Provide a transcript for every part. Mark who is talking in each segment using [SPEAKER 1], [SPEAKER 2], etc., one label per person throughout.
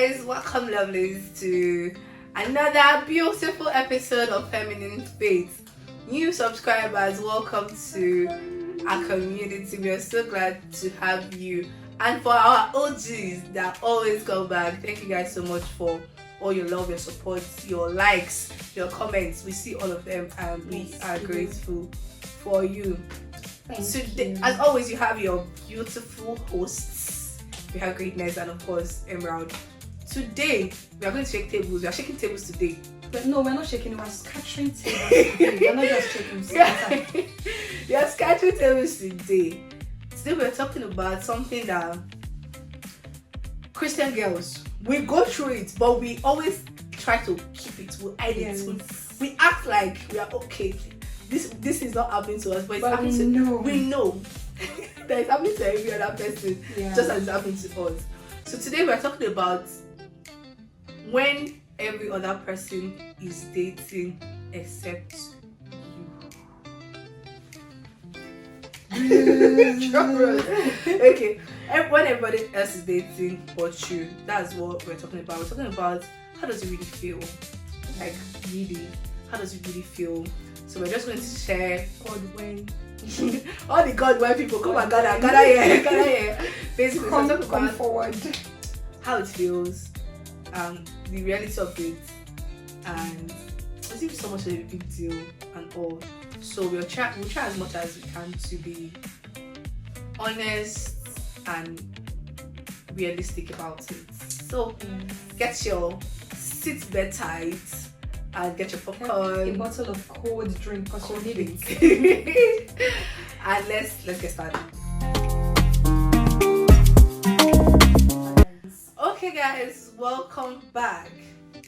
[SPEAKER 1] guys, welcome lovelies to another beautiful episode of Feminine Faith. New subscribers, welcome to our community. We are so glad to have you. And for our OGs that always come back, thank you guys so much for all your love, your support, your likes, your comments. We see all of them and we are grateful for you. Today, as always, you have your beautiful hosts. We have Greatness and of course Emerald. Today we are going to shake tables. We are shaking tables today.
[SPEAKER 2] But no, we're not shaking. We're scattering tables today. We're not just shaking.
[SPEAKER 1] We are scattering tables today. Today we are talking about something that Christian girls, we go through it, but we always try to keep it. We hide it. We act like we are okay. This is not happening to us, but it's happening to know. We know that it's happening to every other person, just as it's happening to us. So today we're talking about when every other person is dating except you. Okay, when everybody else is dating but you, that's what we're talking about. We're talking about how does it really feel? Like really, how does it really feel? So we're just going to share all the God when people come and gather here. Basically,
[SPEAKER 2] come forward.
[SPEAKER 1] How it feels, the reality of it, and it's even so much of a big deal and all. So we'll try as much as we can to be honest and realistic about it. So get your seat bed tight and get your popcorn,
[SPEAKER 2] a bottle of cold drink because you need it.
[SPEAKER 1] And let's get started. Okay guys, welcome back.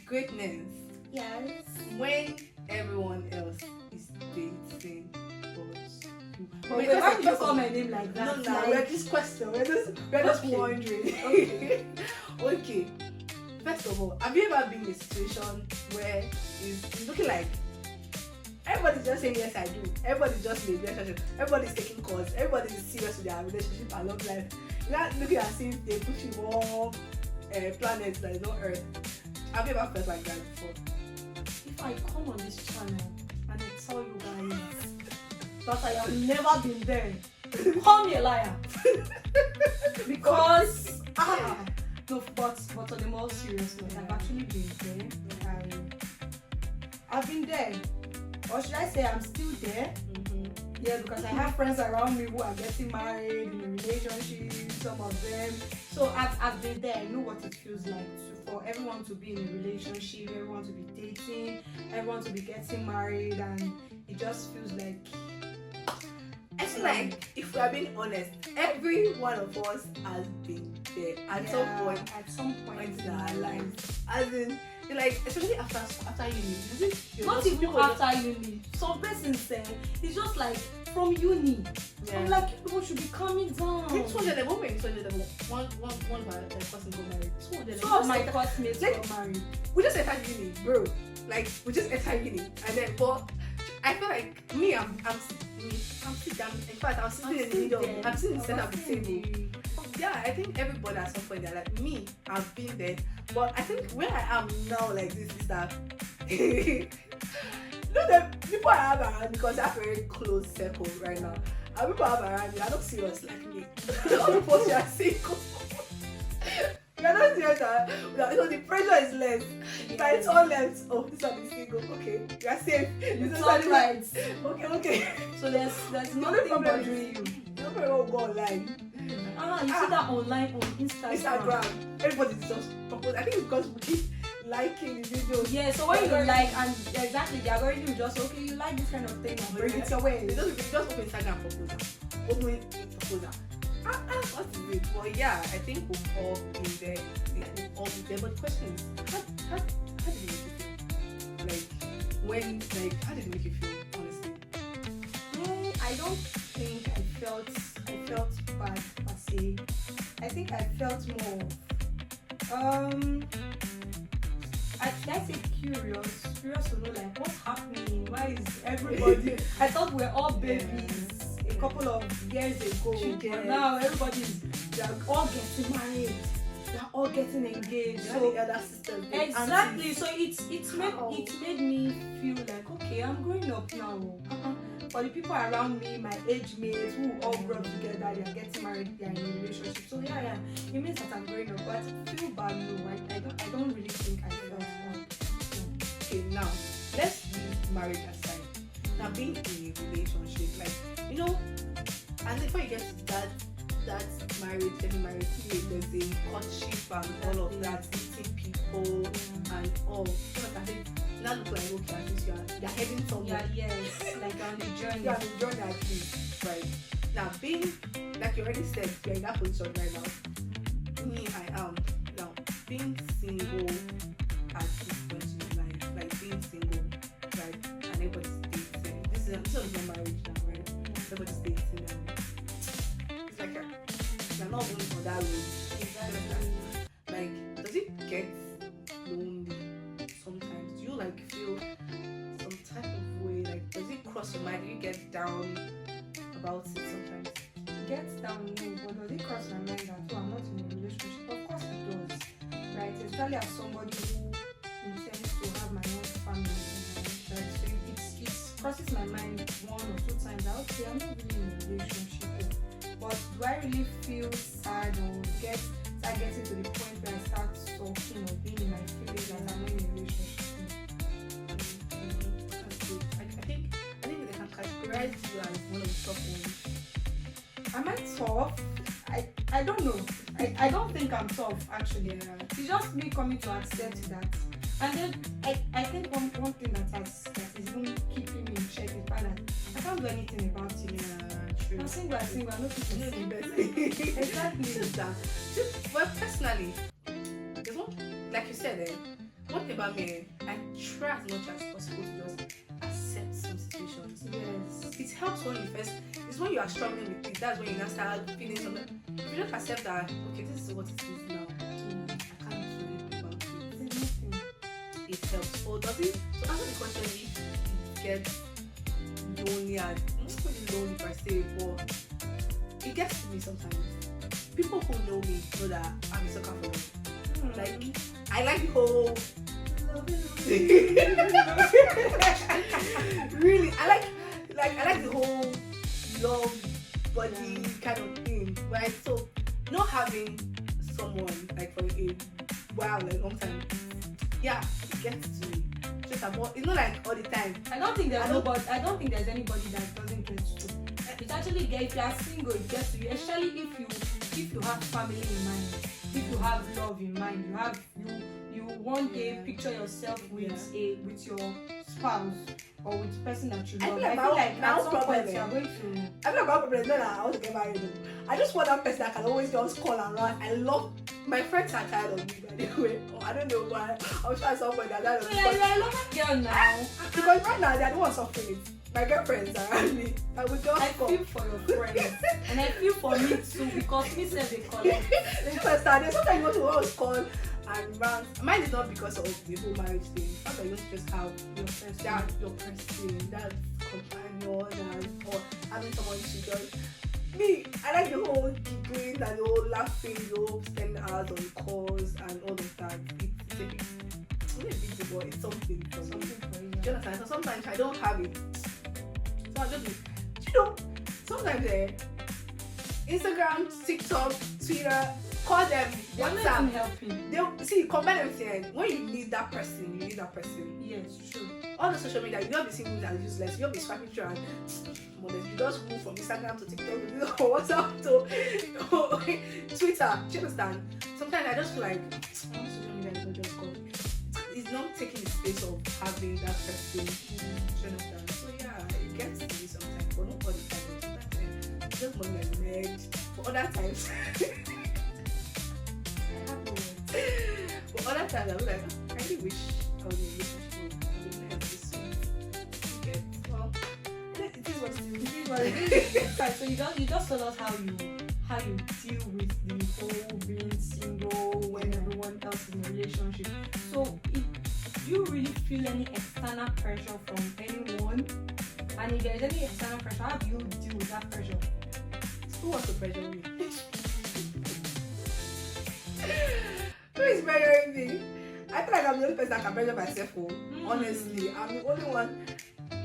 [SPEAKER 1] Greatness.
[SPEAKER 2] Yes.
[SPEAKER 1] When everyone else is dating
[SPEAKER 2] but why did you call my name like that?
[SPEAKER 1] No, we're just questioning. We're just wondering. Okay. First of all, have you ever been in a situation where it's looking like everybody's just saying yes I do, everybody's just in a relationship, everybody's taking calls, everybody's serious with their relationship and love life? You're not looking as if they put you more planets that is not Earth. Have you ever felt like that before?
[SPEAKER 2] If I come on this channel and I tell you guys that I have never been there, call me a liar. Because no, but on a more serious note, I've actually been there. I've been there. Or should I say I'm still there? Yeah, because I have friends around me who are getting married, in a relationship, some of them. So I've been there. I know what it feels like for everyone to be in a relationship, everyone to be dating, everyone to be getting married, and it just feels like...
[SPEAKER 1] I feel like, if we are being honest, every one of us has been there at some point in our lives. As in, like, especially after uni.
[SPEAKER 2] Not even after uni. Some persons say it's just like from uni. Yeah. I'm like, people should be calming down.
[SPEAKER 1] One of our cousins got married.
[SPEAKER 2] Two of my classmates got married.
[SPEAKER 1] We just entered uni, bro. Like, we just entered uni, and then but I feel like me, I'm still down. In fact, I'm sitting in the middle. I'm sitting in the center of the table. Yeah, I think everybody at some point they're like me. I've been there, but I think where I am now, like this, is that the people I have around, because I have a very close circle right now. And people I have around me, are not serious like me. All the folks are single. You're not serious. So the pressure is less. But it's all left. Oh, this one is single. Okay, you are safe.
[SPEAKER 2] It's all right.
[SPEAKER 1] Okay.
[SPEAKER 2] So there's nothing bothering you.
[SPEAKER 1] No problem will go online.
[SPEAKER 2] You see that online on Instagram.
[SPEAKER 1] Everybody's just proposing. I think it's because we keep liking the videos.
[SPEAKER 2] Yeah, so when you like, and exactly the algorithm will just okay, you like this kind of thing, and bring it away.
[SPEAKER 1] They just open Instagram proposal. Open proposal. What is it? Well, yeah, I think we've all been there. We've all been there. But the question is, how did it make you feel? How did it make you feel, honestly?
[SPEAKER 2] I don't think I felt bad per se. I think I felt more I say curious to know like what's happening, why is everybody I thought we're all babies a couple of years ago, but now they're all getting married. they're all getting engaged.
[SPEAKER 1] So
[SPEAKER 2] So
[SPEAKER 1] the other sisters, the
[SPEAKER 2] exactly.
[SPEAKER 1] aunties.
[SPEAKER 2] So it made me feel like, okay, I'm growing up now. For the people around me, my age mates who all grew up together, they are getting married, they are in a relationship. So yeah, it means that I'm growing up. But I feel bad, no. I don't really think I felt bad.
[SPEAKER 1] Okay, now let's leave marriage aside. Now being in a relationship, like, you know, and before you get to that marriage, getting married, there's a courtship and all of that, meeting people and all. So I think now look like, okay, at least you're heading somewhere.
[SPEAKER 2] Yeah, yes, like on the journey.
[SPEAKER 1] You're on the journey at least, right? Now being, like you already said, you're in that position right now. Me, I am now being single at this point in life, like being single, right? And everybody's dating. This is not marriage now, right? Everybody's dating. It's like you're not going for that road.
[SPEAKER 2] Exactly.
[SPEAKER 1] Like, does it get lonely sometimes? Do you like feel some type of way? Like, does it cross your mind? Do you get down about it sometimes?
[SPEAKER 2] Gets down, no, but does it cross my mind that I'm not in a relationship? Of course it does, right? Especially as somebody who intends to have my own family, right? So it crosses my mind one or two times. I would say I'm not really in a relationship, but do I really feel sad or start getting to the point where I start talking or being in my feelings that I'm not in a relationship?
[SPEAKER 1] That's good. I think they can categorize you as one of the top ones.
[SPEAKER 2] Am I tough? I don't know. I don't think I'm tough actually. It's just me coming to accept that. And then I think one thing that is even keeping me in check is that I can't do anything about it.
[SPEAKER 1] Yeah, true.
[SPEAKER 2] I'm single, I'm not
[SPEAKER 1] You know the
[SPEAKER 2] people.
[SPEAKER 1] best.
[SPEAKER 2] Exactly.
[SPEAKER 1] Well, personally, there's one, like you said, one thing about me, I try as much as possible to just accept some situations.
[SPEAKER 2] Yes.
[SPEAKER 1] It helps when you first, it's when you are struggling with it, that's when you now start feeling something. If you just accept that, okay, this is what it is now, I can't do anything about it.
[SPEAKER 2] There's nothing.
[SPEAKER 1] It helps. Or does it? So answer the question if it gets lonely, and not really lonely per se, but it gets to me sometimes. People who know me know that I'm a sucker for love. Like, I like the whole really, I like the whole love body kind of thing, right? So not having someone like for a while, like long time, yeah, it gets to me. Just about, it's not like all the time.
[SPEAKER 2] I don't think there's anybody that doesn't get to. It actually gets, if you are single, it gets to you, especially if you have family in mind, if you have love in mind, you one day picture yourself with your spouse or with the person that you love. I feel like at some point you are going to.
[SPEAKER 1] I feel like my problem is not that I want to get married. I just want that person that can always just call and run. I love my friends are tired of me, by the way. I don't know why. I'm sure at some point they're tired of me.
[SPEAKER 2] Yeah, you're a loving girl now.
[SPEAKER 1] Because right now they're the ones suffering it. My girlfriends around me. I would just
[SPEAKER 2] feel for your friends. And I feel for me too, because me said they collect.
[SPEAKER 1] Sometimes you want to always call and rant. Mine is not because of the whole marriage thing. Sometimes you just have your friends, your person, that companion, and or having someone to just. Me, I like the whole giggling and the whole laughing, the whole spending hours on calls and all of that. It's a big deal, but it's something for me.
[SPEAKER 2] For you.
[SPEAKER 1] Do you understand? So sometimes I don't have it. So I just, sometimes Instagram, TikTok, Twitter, call them,
[SPEAKER 2] They're not
[SPEAKER 1] WhatsApp.
[SPEAKER 2] even helping.
[SPEAKER 1] They'll see, combine everything. When you need that person, you need that person.
[SPEAKER 2] Yes, true.
[SPEAKER 1] All the social media, you don't be seeing that useless. You'll be swiping through and you just move from Instagram to TikTok to WhatsApp to Twitter. Do you understand? Sometimes I just feel like social media is not just gone. It's not taking the space of having that person. Do you understand? So yeah, it gets to me sometimes, but not all the time. Sometimes it's just more like mad. But other times,
[SPEAKER 2] I have no words.
[SPEAKER 1] but other times I'll be like, I really wish I was in a relationship. I would never this soon. Okay. Well, it is what it is.
[SPEAKER 2] It is what it is. Right, so you just told us how you deal with the whole being single when everyone else is in a relationship. So do you really feel any external pressure from anyone? And if there's any external pressure, how do you deal with that pressure?
[SPEAKER 1] Who wants to pressure me? pressuring me. I feel like I'm the only person that can pressure myself. Honestly, I'm the only one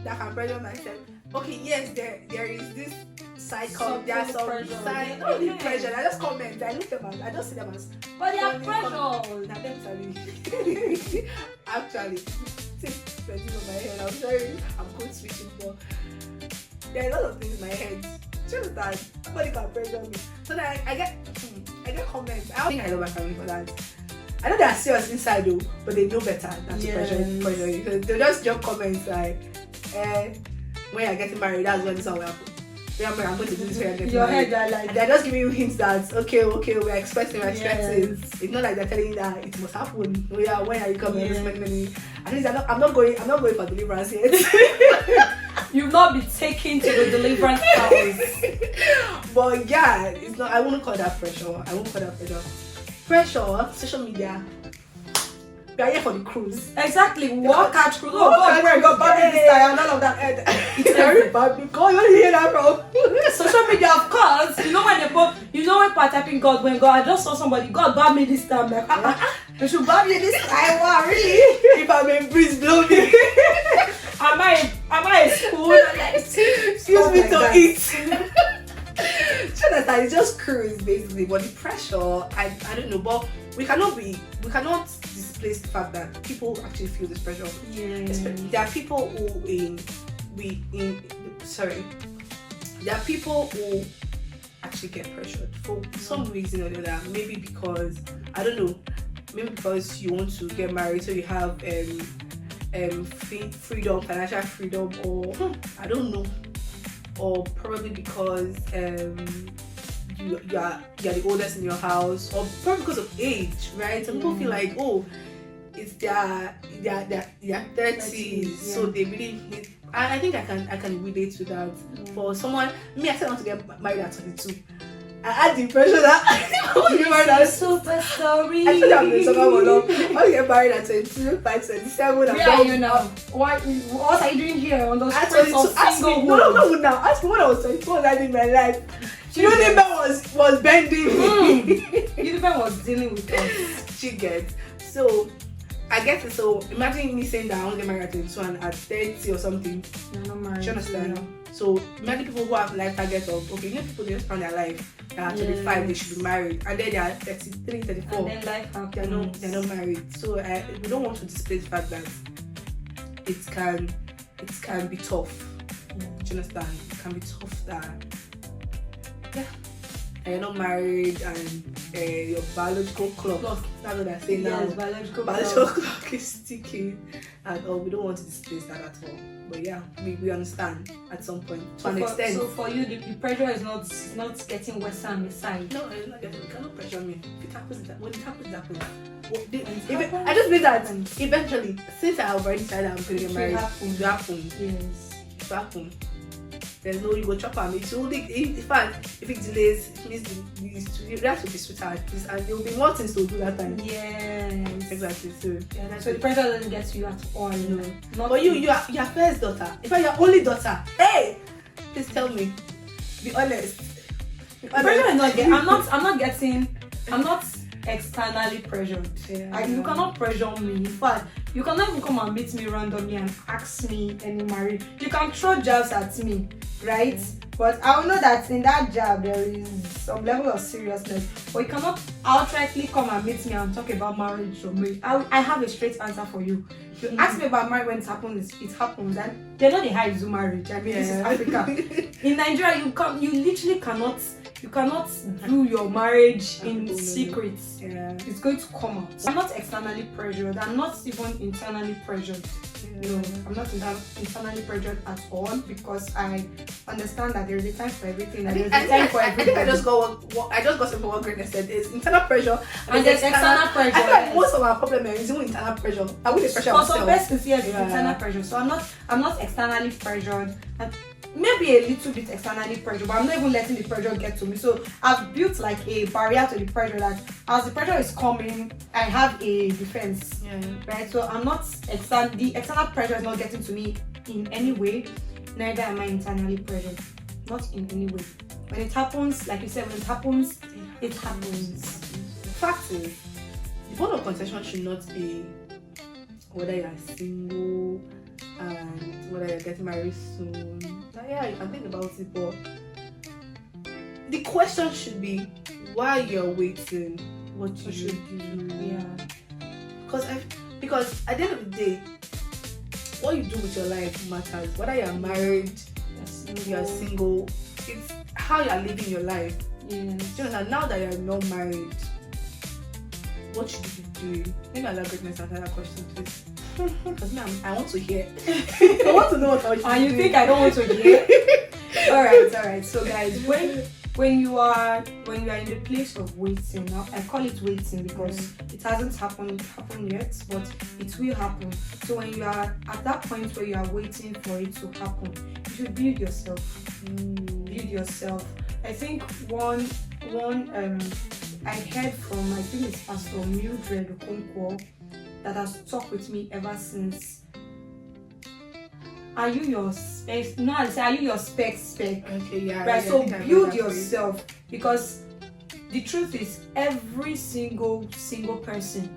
[SPEAKER 1] that can pressure myself. Okay, yes, there is this side comment. There are some side, not really pressure. I just comment. I look them as, I just see them as.
[SPEAKER 2] But they are pressure.
[SPEAKER 1] Now them tell me. Actually, it's plenty on my head. I'm sorry, I'm code switching, but there are a lot of things in my head. Do you understand? Nobody can pressure me. So that I get comments. I don't think I love my family for that. I know they are serious inside though, but they know better than to pressure you. So they just drop comments like, when you're getting married, that's when this will happen. I'm going to do this when you're getting married.
[SPEAKER 2] Head like,
[SPEAKER 1] and they're just giving you hints that okay, we're expecting. It's not like they're telling you that it must happen. Oh yeah, when are you coming? At least I'm not going for deliverance yet.
[SPEAKER 2] You'll not be taken to the deliverance house.
[SPEAKER 1] But yeah, it's not. I won't call that pressure. Pressure, social media. We are here for the cruise.
[SPEAKER 2] Exactly. Walk catch cruise. Oh God, where got Barbie this time and all of that.
[SPEAKER 1] It's very Barbie. God, where did you hear that from?
[SPEAKER 2] Social media, of course. You know when people are typing God, when God, I just saw somebody, God bought me this time. Like, you should buy me this time. Wow, really?
[SPEAKER 1] If I'm in breeze, blow me.
[SPEAKER 2] Am I a school?
[SPEAKER 1] Excuse me to eat. It's just cruise basically, but the pressure, I don't know, but we cannot displace the fact that people actually feel this pressure. There are people who there are people who actually get pressured for some reason or the other. Maybe because I don't know, maybe because you want to get married, so you have freedom, financial freedom, or I don't know, or probably because you're the oldest in your house, or probably because of age, right? Some people feel like, oh, it's their 30s, so they really need. I think I can relate to that. For someone, I said I want to get married at 22. I had the impression that I want to get married at
[SPEAKER 2] super story.
[SPEAKER 1] I feel like someone I want to get married at 22, 27.
[SPEAKER 2] Where are you now? What are you doing here on those streets of singlehood?
[SPEAKER 1] No, now. Ask me when I was 22, what was I doing in my life? Uniben was bending me.
[SPEAKER 2] Uniben was dealing with us.
[SPEAKER 1] She gets. So, I guess it. So, imagine me saying that I want to get married at 22 and at 30 or something.
[SPEAKER 2] You're not married.
[SPEAKER 1] Do you understand? Yeah. So, many people who have life targets of, okay, people they just plan their life. They are 35, they should be married. And then they are 33, 34.
[SPEAKER 2] And then life happens.
[SPEAKER 1] They're not married. So, we don't want to display the fact that it can be tough. Do you understand? It can be tough that, and you're not married and your biological clock, that's what I say now.
[SPEAKER 2] Yes,
[SPEAKER 1] biological clock is ticking, and we don't want to displace that at all. But yeah, we understand at some point to an extent. So
[SPEAKER 2] for you, the pressure is not getting worse on the side.
[SPEAKER 1] No, it's not getting. You cannot pressure me. If it happens, when it happens, it happens. I just believe that eventually, since I have already decided I'm going to get married, it will happen.
[SPEAKER 2] Yes,
[SPEAKER 1] it will happen. There's no you go chop on it. In fact, if it delays, it means you have to be sweetheart, and there will be more things to do that time.
[SPEAKER 2] Yes,
[SPEAKER 1] exactly. So
[SPEAKER 2] the pressure doesn't get to you at all. No.
[SPEAKER 1] But you are your first daughter. In fact, your only daughter. Hey, please tell me. Be honest.
[SPEAKER 2] Pressure is not. I'm not externally pressured. You cannot pressure me. In fact, you cannot even come and meet me randomly and ask me any marriage. You can throw jabs at me, right? But I will know that in that jab there is some level of seriousness. But you cannot outrightly come and meet me and talk about marriage or marriage. I have a straight answer for you. You ask me about marriage when it happens, it happens. And they know the how you do marriage. I mean, this is Africa. In Nigeria, you literally cannot. You cannot do your marriage in secret. It's going to come out. I'm not externally pressured. I'm not even internally pressured. No, I'm not internally pressured at all, because I understand that there's a time for everything. And there's a time for everything.
[SPEAKER 1] I just got some what Greatness said. There's internal pressure
[SPEAKER 2] and there's external pressure.
[SPEAKER 1] I feel like most of our problem is even internal pressure. I would pressure
[SPEAKER 2] for some persons, yes, internal pressure. So I'm not externally pressured. And maybe a little bit externally pressured, but I'm not even letting the pressure get to me. So I've built like a barrier to the pressure, that as the pressure is coming, I have a defense. Right? So I'm not the external pressure is not getting to me in any way, neither am I internally pressured. Not in any way. When it happens, like you said, when it happens, it happens.
[SPEAKER 1] Fact is, the point of contention should not be whether you are single and whether you're getting married soon. Yeah, you can think about it, but the question should be while you're waiting, what you should do.
[SPEAKER 2] Yeah.
[SPEAKER 1] Because at the end of the day, what you do with your life matters. Whether you're married, you're single, it's how you're living your life.
[SPEAKER 2] Yes.
[SPEAKER 1] You know, now that you're not married, what should you be doing? Maybe I'll elaborate next answer that question, please. Because I want to hear. I want to know what I should
[SPEAKER 2] you
[SPEAKER 1] do.
[SPEAKER 2] think I don't want to hear? Alright. So guys, when you are in the place of waiting, now I call it waiting because it hasn't happened yet, but it will happen. So when you are at that point where you are waiting for it to happen, you should build yourself. Build yourself. I think one I heard from, I think it's Pastor Mildred Okonkwo, that has stuck with me ever since. Are you your spec? No, I say, are you your spec?
[SPEAKER 1] Okay, yeah.
[SPEAKER 2] Right,
[SPEAKER 1] yeah,
[SPEAKER 2] so build yourself, because the truth is every single person.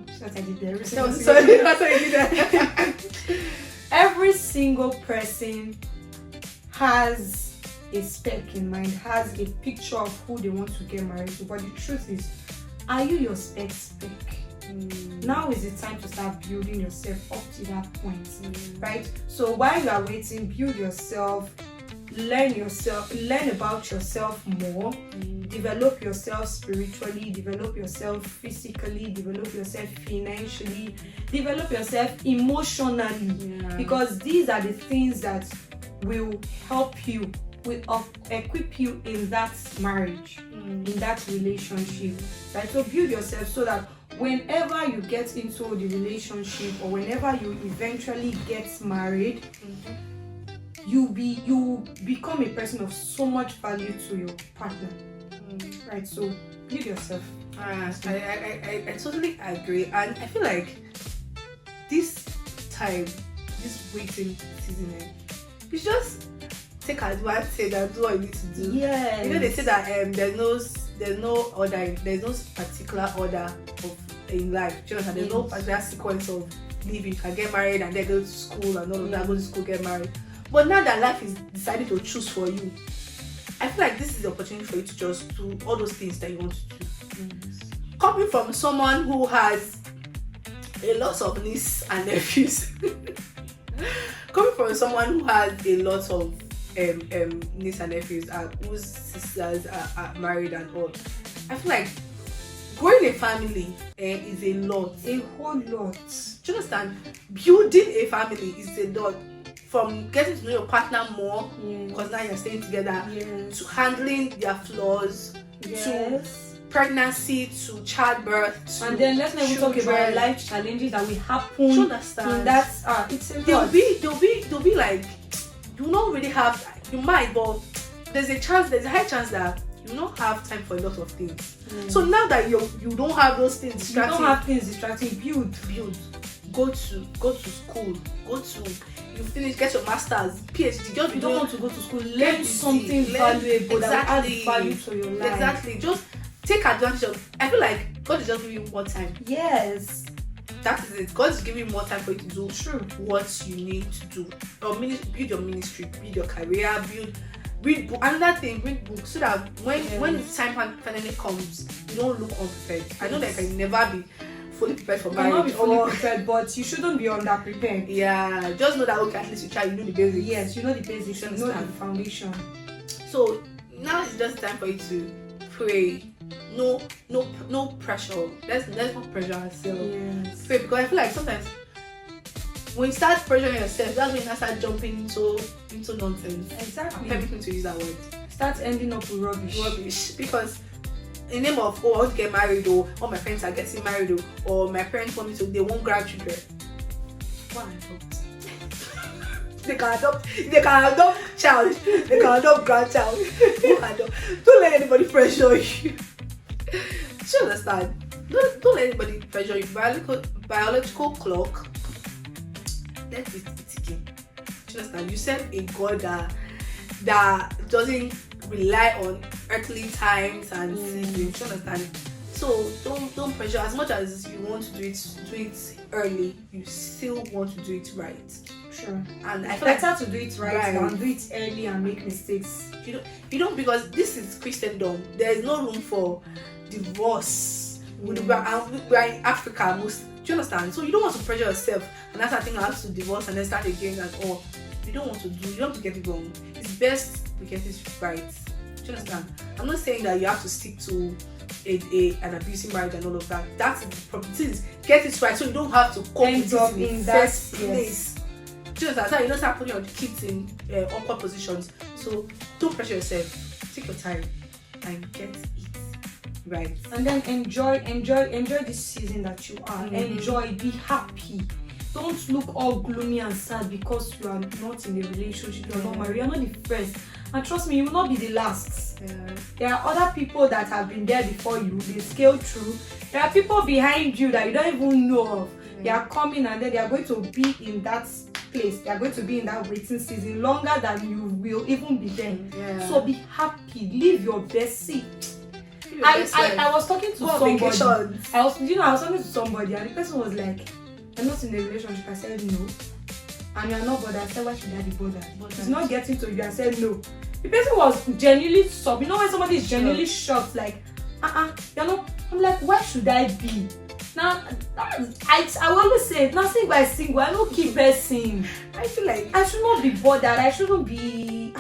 [SPEAKER 2] That's what I did there.
[SPEAKER 1] That's what I did there.
[SPEAKER 2] Every single person has a spec in mind, has a picture of who they want to get married to. But the truth is, are you your spec? Now is the time to start building yourself up to that point, right? So while you are waiting, build yourself, learn about yourself more, develop yourself spiritually, develop yourself physically, develop yourself financially, develop yourself emotionally, because these are the things that will help you, will equip you in that marriage, in that relationship, right? So build yourself so that whenever you get into the relationship or whenever you eventually get married, you become a person of so much value to your partner, right? So build yourself.
[SPEAKER 1] I totally agree, and I feel like this waiting season, you just take advantage and do what you need to do.
[SPEAKER 2] Yeah.
[SPEAKER 1] You know, they say that there's no particular order in life. You know, there's no particular sequence of living. You can get married and then go to school and all of that, go to school, get married. But now that life is decided to choose for you, I feel like this is the opportunity for you to just do all those things that you want to do. Coming from someone who has a lot of nieces and nephews, coming from someone who has a lot of nieces and nephews whose sisters are married and all, I feel like growing a family is a lot.
[SPEAKER 2] A whole lot.
[SPEAKER 1] Do you understand? Building a family is a lot. From getting to know your partner more, because now you're staying together, to handling their flaws, to pregnancy, to childbirth,
[SPEAKER 2] and then let's not even talk about life challenges that will happen.
[SPEAKER 1] You understand?
[SPEAKER 2] In that, it's a lot.
[SPEAKER 1] They'll be like, you don't really have. You might, but there's a high chance that you don't have time for a lot of things. So now that you don't have those things distracting, build. Go to school. You finish, get your masters, PhD.
[SPEAKER 2] You don't want to go to school. Learn something valuable that will add value to your life.
[SPEAKER 1] Exactly. Just take advantage of. I feel like God is just giving you more time.
[SPEAKER 2] Yes.
[SPEAKER 1] That is it. God is giving you more time for you to do what you need to do. Or build your ministry, build your career, read book. Another thing, read books so that when the time finally comes, you don't look unprepared. I know that I can never be fully prepared for marriage.
[SPEAKER 2] You cannot be fully prepared, but you shouldn't be underprepared.
[SPEAKER 1] Yeah, just know that at least you try. You know the basics.
[SPEAKER 2] Yes, you know the basics. You know the foundation.
[SPEAKER 1] So now it's just time for you to pray. No pressure. Let's not pressure ourselves.
[SPEAKER 2] Yes.
[SPEAKER 1] Pray, because I feel like sometimes when you start pressuring yourself, that's when you start jumping into nonsense.
[SPEAKER 2] Exactly.
[SPEAKER 1] I'm permitting to use that word.
[SPEAKER 2] Start ending up with rubbish.
[SPEAKER 1] Because in the name of, I want to get married, or all my friends are getting married, or my parents want me to, they won't grab children. Why adopt? They can adopt child. They can adopt grandchild. Don't let anybody pressure you. Do you understand? Don't let anybody pressure you. Biological clock. Let it ticking. Do you understand? You serve a God that doesn't rely on earthly times and seasons. Do you understand? So don't pressure. As much as you want to do it early, you still want to do it right.
[SPEAKER 2] Sure.
[SPEAKER 1] And I
[SPEAKER 2] It's
[SPEAKER 1] feel like
[SPEAKER 2] better to do it right than do it early and make mistakes.
[SPEAKER 1] you don't, because this is Christendom. There is no room for divorce. We are in Africa most. Do you understand? So you don't want to pressure yourself, and that's I think I have to divorce and then start again and all. You don't want to do. You don't have to get it wrong. It's best we get it right. Do you understand? I'm not saying that you have to stick to an abusive marriage and all of that. That's the problem. Get it right so you don't have to come
[SPEAKER 2] End up
[SPEAKER 1] in the first place. Do you understand? You don't start putting your kids in awkward positions. So don't pressure yourself. Take your time and get it right.
[SPEAKER 2] And then enjoy this season that you are. Enjoy, be happy. Don't look all gloomy and sad because you are not in a relationship, you are not married, you are not the first. And trust me, you will not be the last. There are other people that have been there before you, they scaled through. There are people behind you that you don't even know of. They are coming and then they are going to be in that place. They are going to be in that waiting season longer than you will even be there. So be happy, live your best. See, I was talking to somebody. I was talking to somebody and the person was like, I'm not in a relationship. I said no. And you're not bothered. I said, why should I be bothered? It's not getting to you. I said no. The person was genuinely shocked. You know when somebody is genuinely shocked, like, you're not. I'm like, why should I be? Now, I will always say, nothing by single. I don't keep sing. I feel like I should not be bothered. I shouldn't be.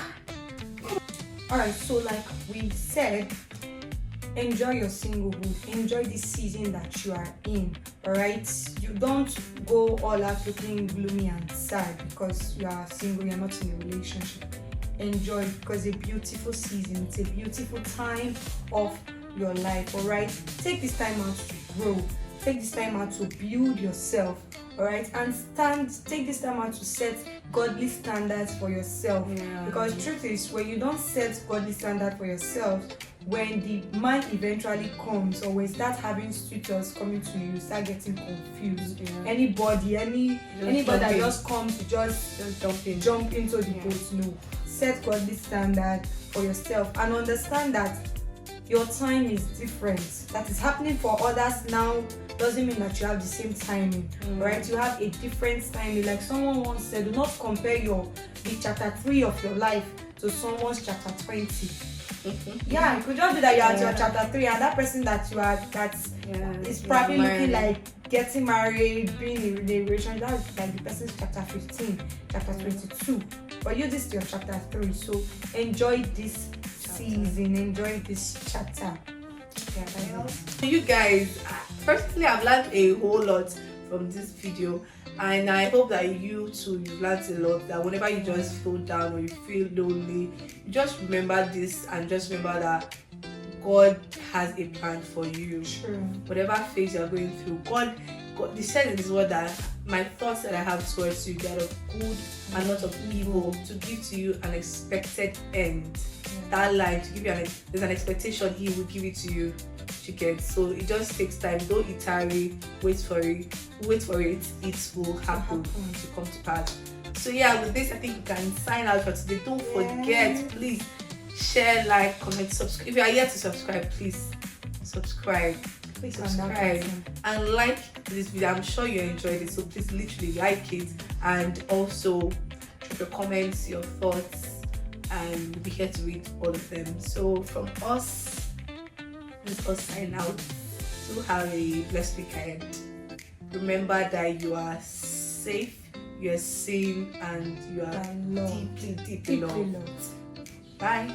[SPEAKER 2] Alright, so like we said, enjoy your singlehood, enjoy this season that you are in. Alright, you don't go all out looking gloomy and sad because you are single, you're not in a relationship. Enjoy, because it's a beautiful season, it's a beautiful time of your life. Alright, take this time out to grow, take this time out to build yourself. Alright, and take this time out to set godly standards for yourself. Because the truth is, when you don't set godly standards for yourself, when the man eventually comes, or when you start having suitors coming to you, you start getting confused. Anybody that just comes to just jump into the boat. No, set godly standard for yourself and understand that your time is different. That is happening for others now doesn't mean that you have the same timing. Right? You have a different timing. Like someone once said, do not compare the chapter 3 of your life to someone's chapter 20. Yeah, you could just be that you are at your chapter 3 and that person that you are is probably looking like getting married, being in a relationship. That's like the person's chapter 15, chapter 22. But you, this is your chapter 3. So enjoy this season, enjoy this chapter.
[SPEAKER 1] You guys, personally, I've learned a whole lot from this video, and I hope that you too, you've learned a lot. That whenever you just feel down or you feel lonely, you just remember this and just remember that God has a plan for you.
[SPEAKER 2] True.
[SPEAKER 1] Whatever phase you're going through, God the said in His word that my thoughts that I have towards you, they are of good and not of evil, to give to you an expected end. That line, to give you there's an expectation He will give it to you. So it just takes time. Don't tarry, wait for it, it will happen to come to pass. So yeah, with this I think we can sign out for today. Don't forget, please share, like, comment, subscribe. If you are yet to subscribe, please subscribe and like this video. I'm sure you enjoyed it, so please literally like it and also drop your comments, your thoughts, and we'll be here to read all of them. So from us, let's all sign out. So have a blessed weekend. Remember that you are safe, you are seen, and you are deeply loved. Bye.